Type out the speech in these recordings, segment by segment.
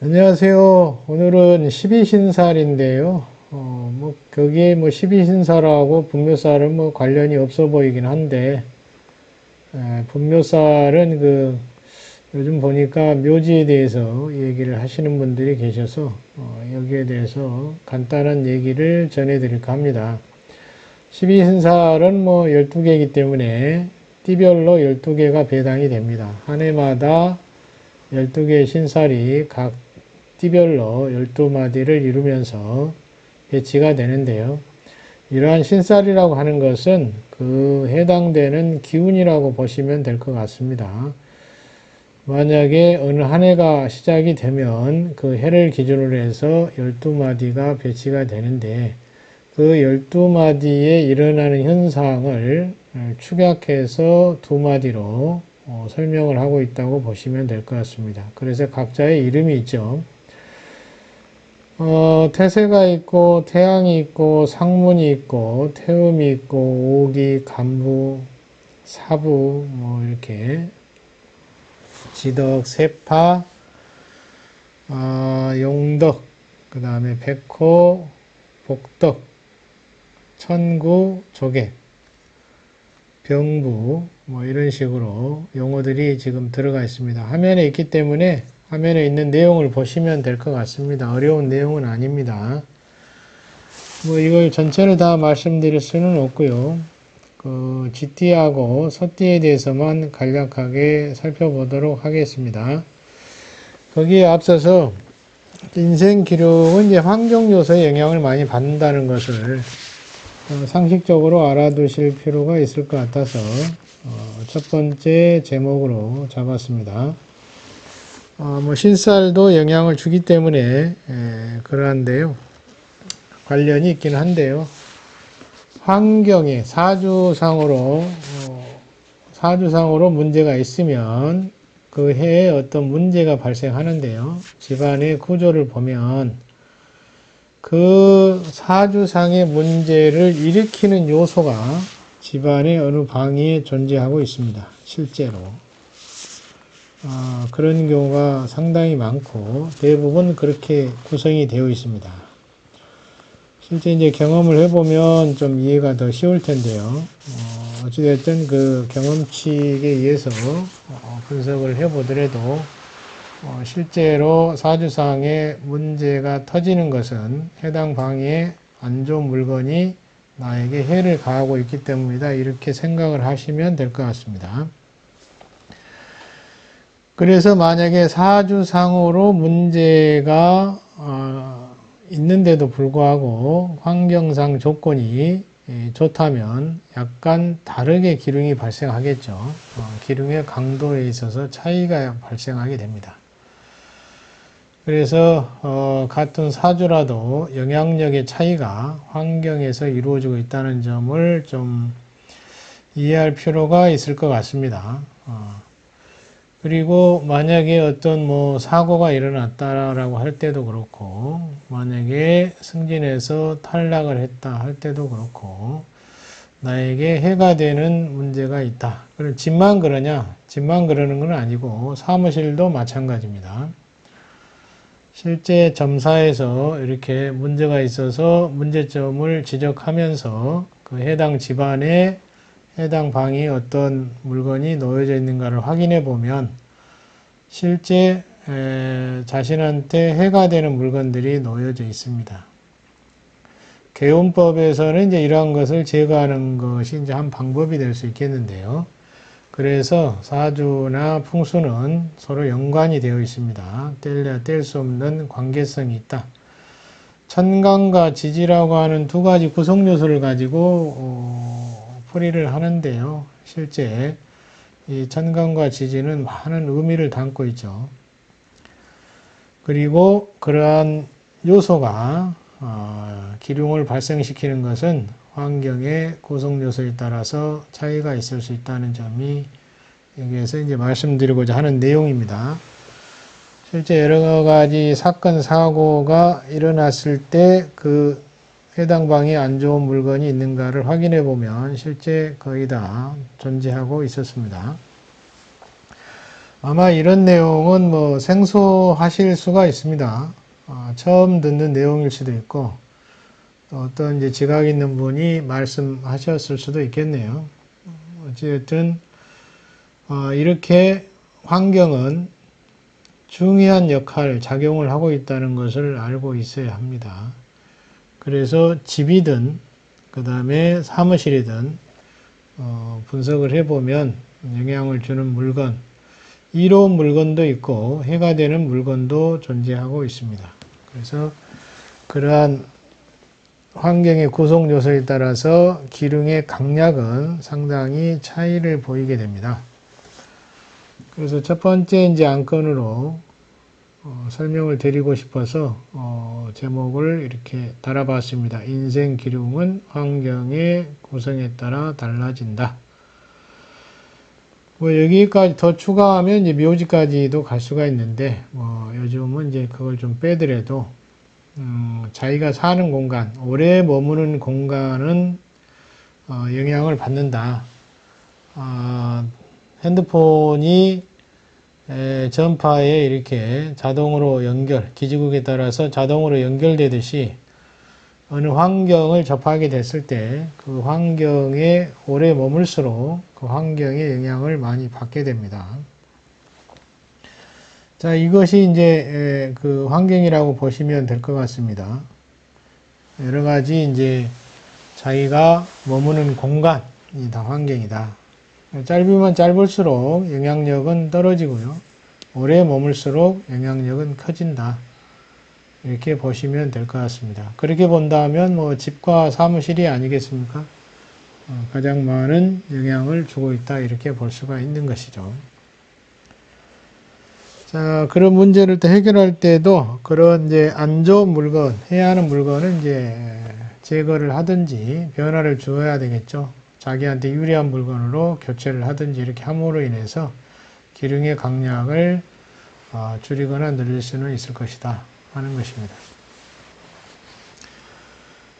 안녕하세요. 오늘은 12신살인데요. 거기에 12신살하고 분묘살은 관련이 없어 보이긴 한데, 분묘살은 요즘 보니까 묘지에 대해서 얘기를 하시는 분들이 계셔서, 여기에 대해서 간단한 얘기를 전해드릴까 합니다. 12신살은 12개이기 때문에 띠별로 12개가 배당이 됩니다. 한 해마다 12개의 신살이 각 띠별로 12마디를 이루면서 배치가 되는데요. 이러한 신살이라고 하는 것은 그 해당되는 기운이라고 보시면 될 것 같습니다. 만약에 어느 한 해가 시작이 되면 그 해를 기준으로 해서 12마디가 배치가 되는데 그 12마디에 일어나는 현상을 축약해서 2마디로 설명을 하고 있다고 보시면 될 것 같습니다. 그래서 각자의 이름이 있죠. 태세가 있고 태양이 있고 상문이 있고 태음이 있고 오기, 간부, 사부 이렇게 지덕, 세파, 용덕, 그 다음에 백호, 복덕, 천구, 조계, 병부 이런 식으로 용어들이 지금 들어가 있습니다. 화면에 있기 때문에 화면에 있는 내용을 보시면 될 것 같습니다. 어려운 내용은 아닙니다. 이걸 전체를 다 말씀드릴 수는 없고요. 쥐띠하고 소띠에 대해서만 간략하게 살펴보도록 하겠습니다. 거기에 앞서서 인생 기록은 이제 환경 요소의 영향을 많이 받는다는 것을 상식적으로 알아두실 필요가 있을 것 같아서 첫 번째 제목으로 잡았습니다. 신살도 영향을 주기 때문에 그러한데요. 관련이 있긴 한데요. 환경에 사주상으로 문제가 있으면 그 해에 어떤 문제가 발생하는데요. 집안의 구조를 보면 그 사주상의 문제를 일으키는 요소가 집안의 어느 방에 존재하고 있습니다. 실제로. 그런 경우가 상당히 많고 대부분 그렇게 구성이 되어 있습니다. 실제 이제 경험을 해보면 좀 이해가 더 쉬울 텐데요. 어찌됐든 그 경험칙에 의해서 분석을 해보더라도 실제로 사주상에 문제가 터지는 것은 해당 방에 안 좋은 물건이 나에게 해를 가하고 있기 때문이다. 이렇게 생각을 하시면 될 것 같습니다. 그래서 만약에 사주상으로 문제가 있는데도 불구하고 환경상 조건이 좋다면 약간 다르게 기lum이 발생하겠죠. 기lum의 강도에 있어서 차이가 발생하게 됩니다. 그래서 같은 사주라도 영향력의 차이가 환경에서 이루어지고 있다는 점을 좀 이해할 필요가 있을 것 같습니다. 그리고 만약에 어떤 사고가 일어났다라고 할 때도 그렇고, 만약에 승진해서 탈락을 했다 할 때도 그렇고, 나에게 해가 되는 문제가 있다. 그럼 집만 그러냐? 집만 그러는 건 아니고 사무실도 마찬가지입니다. 실제 점사에서 이렇게 문제가 있어서 문제점을 지적하면서 그 해당 집안에 해당 방에 어떤 물건이 놓여져 있는가를 확인해 보면 실제 자신한테 해가 되는 물건들이 놓여져 있습니다. 개운법에서는 이제 이러한 것을 제거하는 것이 이제 한 방법이 될 수 있겠는데요. 그래서 사주나 풍수는 서로 연관이 되어 있습니다. 뗄래야 뗄 수 없는 관계성이 있다. 천간과 지지라고 하는 두 가지 구성 요소를 가지고 풀이를 하는데요. 실제 이 천간과 지지는 많은 의미를 담고 있죠. 그리고 그러한 요소가 기lum을 발생시키는 것은 환경의 구성 요소에 따라서 차이가 있을 수 있다는 점이 여기에서 이제 말씀드리고자 하는 내용입니다. 실제 여러 가지 사건, 사고가 일어났을 때 그 해당 방에 안 좋은 물건이 있는가를 확인해 보면 실제 거의 다 존재하고 있었습니다. 아마 이런 내용은 뭐 생소하실 수가 있습니다. 처음 듣는 내용일 수도 있고, 또 어떤 이제 지각 있는 분이 말씀하셨을 수도 있겠네요. 어쨌든, 이렇게 환경은 중요한 작용을 하고 있다는 것을 알고 있어야 합니다. 그래서 집이든, 그 다음에 사무실이든, 분석을 해보면 영향을 주는 물건, 이로운 물건도 있고 해가 되는 물건도 존재하고 있습니다. 그래서 그러한 환경의 구성 요소에 따라서 기둥의 강약은 상당히 차이를 보이게 됩니다. 그래서 첫 번째 이제 안건으로 설명을 드리고 싶어서 제목을 이렇게 달아봤습니다. 인생 기둥은 환경의 구성에 따라 달라진다. 뭐 여기까지 더 추가하면 이제 묘지까지도 갈 수가 있는데 요즘은 이제 그걸 좀 빼더라도 자기가 사는 공간, 오래 머무는 공간은 영향을 받는다. 핸드폰이 전파에 이렇게 자동으로 기지국에 따라서 자동으로 연결되듯이 어느 환경을 접하게 됐을 때 그 환경에 오래 머물수록 그 환경의 영향을 많이 받게 됩니다. 자, 이것이 이제 그 환경이라고 보시면 될 것 같습니다. 여러 가지 이제 자기가 머무는 공간이 다 환경이다. 짧으면 짧을수록 영향력은 떨어지고요. 오래 머물수록 영향력은 커진다. 이렇게 보시면 될 것 같습니다. 그렇게 본다면 뭐 집과 사무실이 아니겠습니까? 가장 많은 영향을 주고 있다. 이렇게 볼 수가 있는 것이죠. 자, 그런 문제를 또 해결할 때도 그런 이제 안 좋은 물건, 해야 하는 물건은 이제 제거를 하든지 변화를 주어야 되겠죠. 자기한테 유리한 물건으로 교체를 하든지 이렇게 함으로 인해서 기둥의 강약을 줄이거나 늘릴 수는 있을 것이다 하는 것입니다.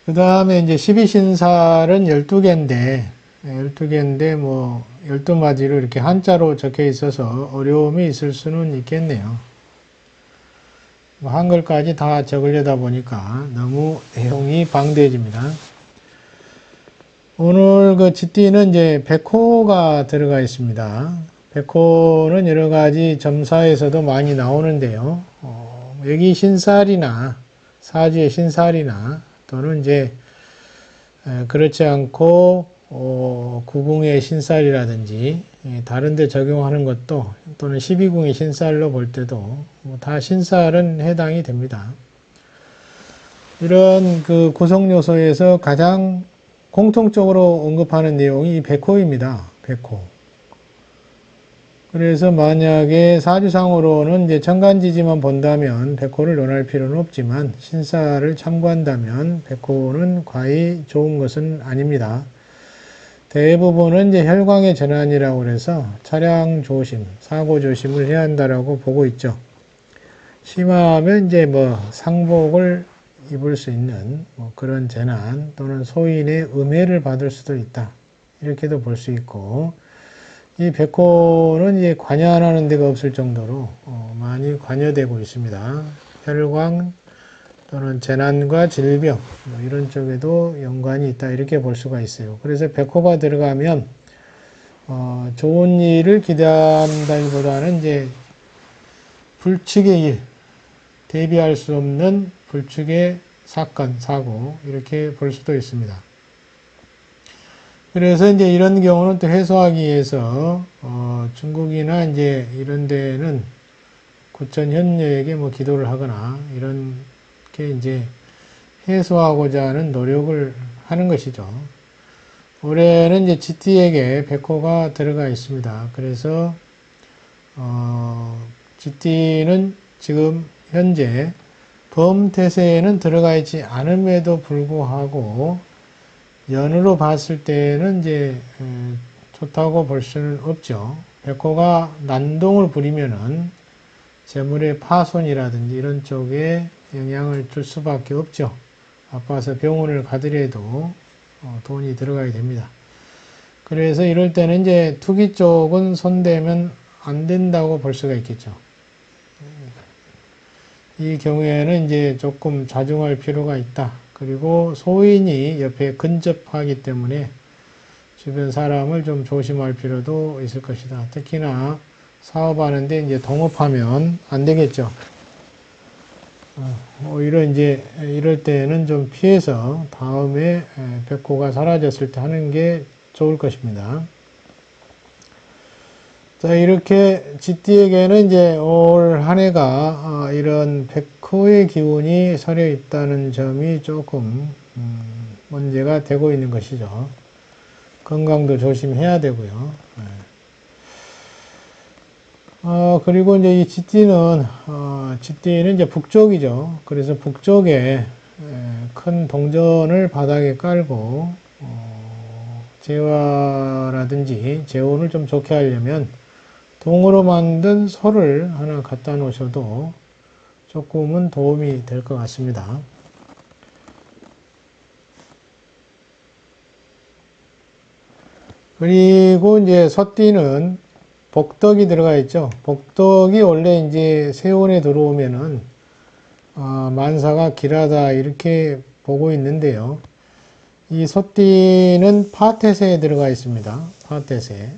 그 다음에 이제 12신살은 12개인데 뭐 12마디로 이렇게 한자로 적혀 있어서 어려움이 있을 수는 있겠네요. 뭐 한글까지 다 적으려다 보니까 너무 내용이 방대해집니다. 오늘 그 쥐띠는 이제 백호가 들어가 있습니다. 백호는 여러 가지 점사에서도 많이 나오는데요. 여기 신살이나 사주의 신살이나 또는 이제 그렇지 않고 구궁의 신살이라든지 다른 데 적용하는 것도 또는 12궁의 신살로 볼 때도 다 신살은 해당이 됩니다. 이런 그 구성 요소에서 가장 공통적으로 언급하는 내용이 백호입니다. 백호. 그래서 만약에 사주상으로는 이제 천간지지만 본다면 백호를 논할 필요는 없지만 신사를 참고한다면 백호는 과히 좋은 것은 아닙니다. 대부분은 이제 혈광의 전환이라고 해서 차량 조심, 사고 조심을 해야 한다라고 보고 있죠. 심하면 이제 뭐 상복을 입을 수 있는 뭐 그런 재난 또는 소인의 음해를 받을 수도 있다. 이렇게도 볼 수 있고, 이 백호는 이제 관여하는 데가 없을 정도로 많이 관여되고 있습니다. 혈광 또는 재난과 질병 뭐 이런 쪽에도 연관이 있다 이렇게 볼 수가 있어요. 그래서 백호가 들어가면 좋은 일을 기대한다기보다는 이제 불측의 일, 대비할 수 없는 불측의 사건, 사고 이렇게 볼 수도 있습니다. 그래서 이제 이런 경우는 또 해소하기 위해서 중국이나 이제 이런 데는 구천 현녀에게 뭐 기도를 하거나 이렇게 이제 해소하고자 하는 노력을 하는 것이죠. 올해는 이제 쥐띠에게 백호가 들어가 있습니다. 그래서 쥐띠는 지금 현재 범태세에는 들어가 있지 않음에도 불구하고 연으로 봤을 때는 이제 좋다고 볼 수는 없죠. 백호가 난동을 부리면은 재물의 파손이라든지 이런 쪽에 영향을 줄 수밖에 없죠. 아파서 병원을 가더라도 돈이 들어가야 됩니다. 그래서 이럴 때는 이제 투기 쪽은 손대면 안 된다고 볼 수가 있겠죠. 이 경우에는 이제 조금 자중할 필요가 있다. 그리고 소인이 옆에 근접하기 때문에 주변 사람을 좀 조심할 필요도 있을 것이다. 특히나 사업하는데 이제 동업하면 안 되겠죠. 오히려 이제 이럴 때는 좀 피해서 다음에 백호가 사라졌을 때 하는 게 좋을 것입니다. 자, 이렇게 쥐띠에게는 이제 올 한 해가 이런 백호의 기운이 서려 있다는 점이 조금 문제가 되고 있는 것이죠. 건강도 조심해야 되고요. 그리고 이제 이 쥐띠는 이제 북쪽이죠. 그래서 북쪽에 큰 동전을 바닥에 깔고, 재화라든지 재혼을 좀 좋게 하려면 동으로 만든 소를 하나 갖다 놓으셔도 조금은 도움이 될 것 같습니다. 그리고 이제 소띠는 복덕이 들어가 있죠. 복덕이 원래 이제 세운에 들어오면은 만사가 길하다 이렇게 보고 있는데요. 이 소띠는 파태세에 들어가 있습니다. 파태세.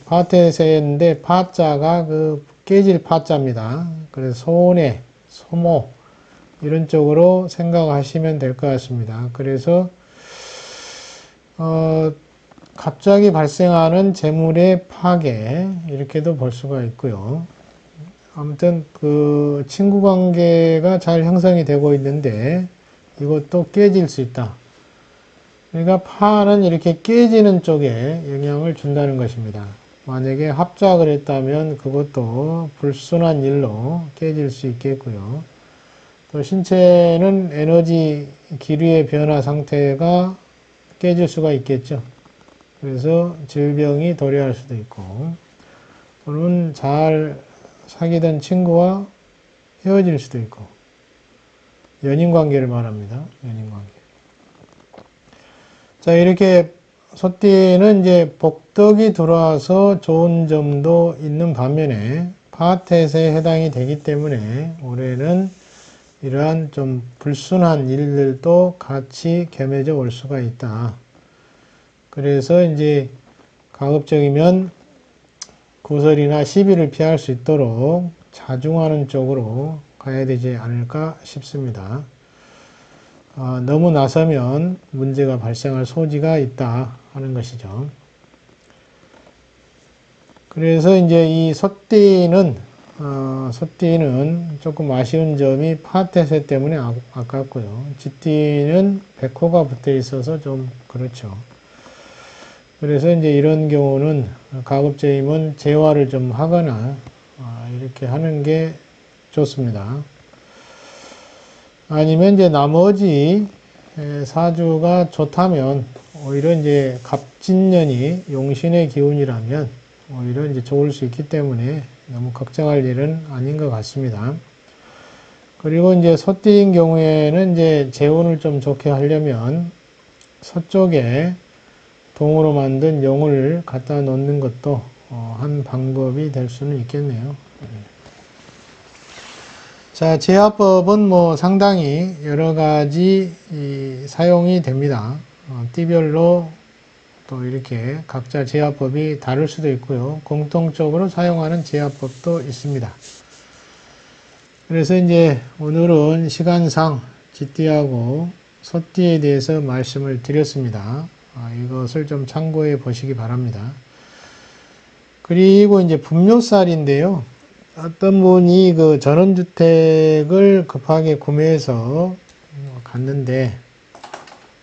파태세인데 파자가 그 깨질 파자입니다. 그래서 소내, 소모 이런 쪽으로 생각하시면 될 것 같습니다. 그래서 갑자기 발생하는 재물의 파괴 이렇게도 볼 수가 있고요. 아무튼 그 친구 관계가 잘 형성이 되고 있는데 이것도 깨질 수 있다. 그러니까 파는 이렇게 깨지는 쪽에 영향을 준다는 것입니다. 만약에 합작을 했다면 그것도 불순한 일로 깨질 수 있겠고요. 또 신체는 에너지 기류의 변화 상태가 깨질 수가 있겠죠. 그래서 질병이 도래할 수도 있고, 또는 잘 사귀던 친구와 헤어질 수도 있고, 연인 관계를 말합니다. 연인 관계. 자, 이렇게 소띠는 이제 복덕이 들어와서 좋은 점도 있는 반면에 파태세에 해당이 되기 때문에 올해는 이러한 좀 불순한 일들도 같이 겸해져 올 수가 있다. 그래서 이제 가급적이면 구설이나 시비를 피할 수 있도록 자중하는 쪽으로 가야 되지 않을까 싶습니다. 너무 나서면 문제가 발생할 소지가 있다 하는 것이죠. 그래서 이제 이 소띠는 조금 아쉬운 점이 파태세 때문에 아깝고요. 쥐띠는 백호가 붙어 있어서 좀 그렇죠. 그래서 이제 이런 경우는 가급적이면 재화를 좀 하거나 이렇게 하는 게 좋습니다. 아니면 이제 나머지 사주가 좋다면 오히려 이제 갑진년이 용신의 기운이라면 오히려 이제 좋을 수 있기 때문에 너무 걱정할 일은 아닌 것 같습니다. 그리고 이제 소띠인 경우에는 이제 재운을 좀 좋게 하려면 서쪽에 동으로 만든 용을 갖다 놓는 것도 한 방법이 될 수는 있겠네요. 자, 제화법은 뭐 상당히 여러 가지 사용이 됩니다. 띠별로 또 이렇게 각자 제화법이 다를 수도 있고요. 공통적으로 사용하는 제화법도 있습니다. 그래서 이제 오늘은 시간상 쥐띠하고 소띠에 대해서 말씀을 드렸습니다. 이것을 좀 참고해 보시기 바랍니다. 그리고 이제 분묘살인데요. 어떤 분이 그 전원주택을 급하게 구매해서 갔는데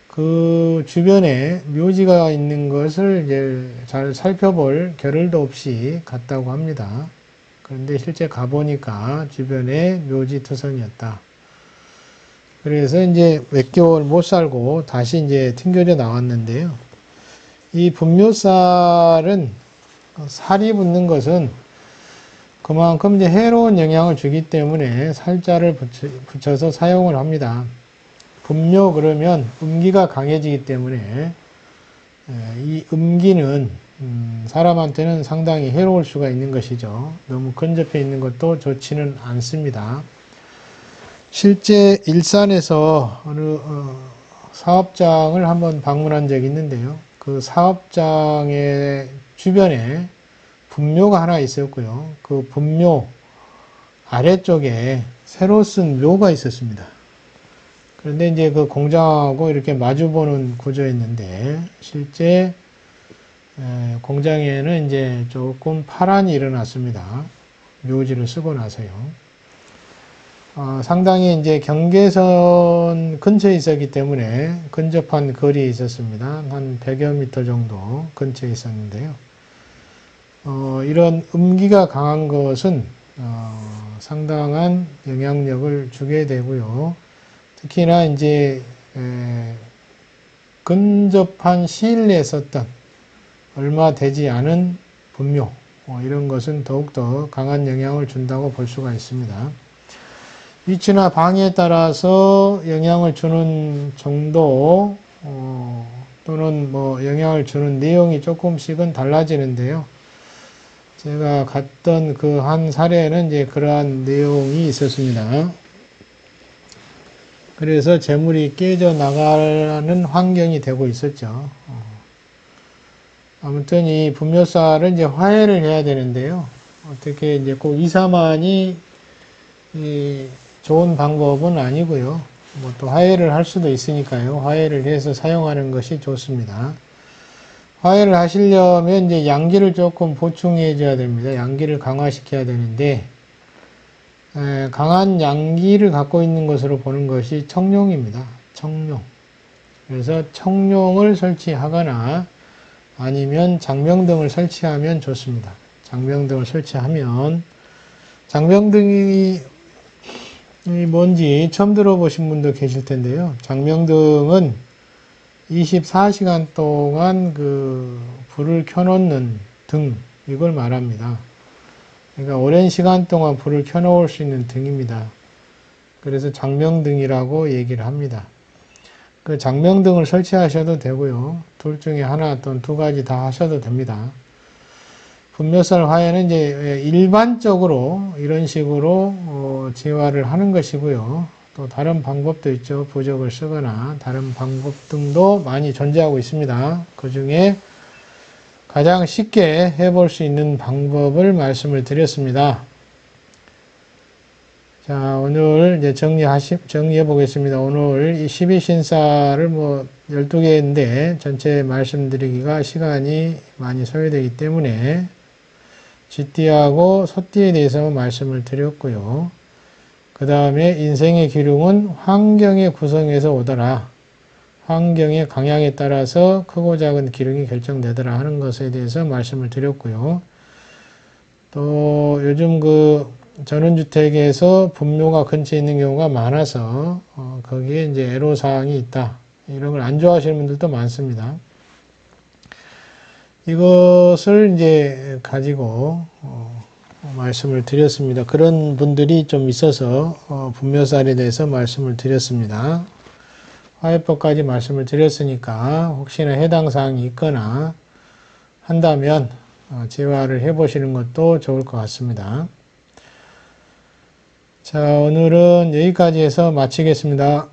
그 주변에 묘지가 있는 것을 이제 잘 살펴볼 겨를도 없이 갔다고 합니다. 그런데 실제 가보니까 주변에 묘지투성이었다. 그래서 이제 몇 개월 못 살고 다시 이제 튕겨져 나왔는데요. 이 분묘살은 살이 붙는 것은 그만큼 이제 해로운 영향을 주기 때문에 살자를 붙여서 사용을 합니다. 분묘 그러면 음기가 강해지기 때문에 이 음기는 사람한테는 상당히 해로울 수가 있는 것이죠. 너무 근접해 있는 것도 좋지는 않습니다. 실제 일산에서 어느 사업장을 한번 방문한 적이 있는데요. 그 사업장의 주변에 분묘가 하나 있었고요. 그 분묘 아래쪽에 새로 쓴 묘가 있었습니다. 그런데 이제 그 공장하고 이렇게 마주보는 구조였는데 실제 공장에는 이제 조금 파란이 일어났습니다. 묘지를 쓰고 나서요. 상당히 이제 경계선 근처에 있었기 때문에 근접한 거리에 있었습니다. 한 100여 미터 정도 근처에 있었는데요. 이런 음기가 강한 것은 상당한 영향력을 주게 되고요. 특히나 이제 근접한 시일 내에 썼던 얼마 되지 않은 분묘 이런 것은 더욱더 강한 영향을 준다고 볼 수가 있습니다. 위치나 방에 따라서 영향을 주는 정도 또는 뭐 영향을 주는 내용이 조금씩은 달라지는데요. 제가 갔던 그 한 사례는 이제 그러한 내용이 있었습니다. 그래서 재물이 깨져 나가는 환경이 되고 있었죠. 아무튼 이 분묘살을 이제 화해를 해야 되는데요. 어떻게 이제 꼭 이사만이 좋은 방법은 아니고요. 뭐 또 화해를 할 수도 있으니까요. 화해를 해서 사용하는 것이 좋습니다. 화해를 하시려면 이제 양기를 조금 보충해 줘야 됩니다. 양기를 강화시켜야 되는데 강한 양기를 갖고 있는 것으로 보는 것이 청룡입니다. 청룡. 그래서 청룡을 설치하거나 아니면 장명등을 설치하면 좋습니다. 장명등을 설치하면 장명등이 뭔지 처음 들어보신 분도 계실 텐데요. 장명등은 24시간 동안 그 불을 켜놓는 등, 이걸 말합니다. 그러니까 오랜 시간 동안 불을 켜놓을 수 있는 등입니다. 그래서 장명등이라고 얘기를 합니다. 그 장명등을 설치하셔도 되고요. 둘 중에 하나 또는 두 가지 다 하셔도 됩니다. 분묘살 화해는 이제 일반적으로 이런 식으로 재화를 하는 것이고요. 또 다른 방법도 있죠. 부적을 쓰거나 다른 방법 등도 많이 존재하고 있습니다. 그 중에 가장 쉽게 해볼 수 있는 방법을 말씀을 드렸습니다. 자, 오늘 이제 정리해 보겠습니다. 오늘 이 12신사를 뭐 12개인데 전체 말씀드리기가 시간이 많이 소요되기 때문에 쥐띠하고 소띠에 대해서 말씀을 드렸고요. 그 다음에 인생의 기륭은 환경의 구성에서 오더라. 환경의 강약에 따라서 크고 작은 기륭이 결정되더라 하는 것에 대해서 말씀을 드렸고요. 또 요즘 그 전원주택에서 분묘가 근처에 있는 경우가 많아서 거기에 이제 애로사항이 있다. 이런 걸 안 좋아하시는 분들도 많습니다. 이것을 이제 가지고 말씀을 드렸습니다. 그런 분들이 좀 있어서 분묘살에 대해서 말씀을 드렸습니다. 화해법까지 말씀을 드렸으니까 혹시나 해당 사항이 있거나 한다면 재화를 해보시는 것도 좋을 것 같습니다. 자, 오늘은 여기까지 해서 마치겠습니다.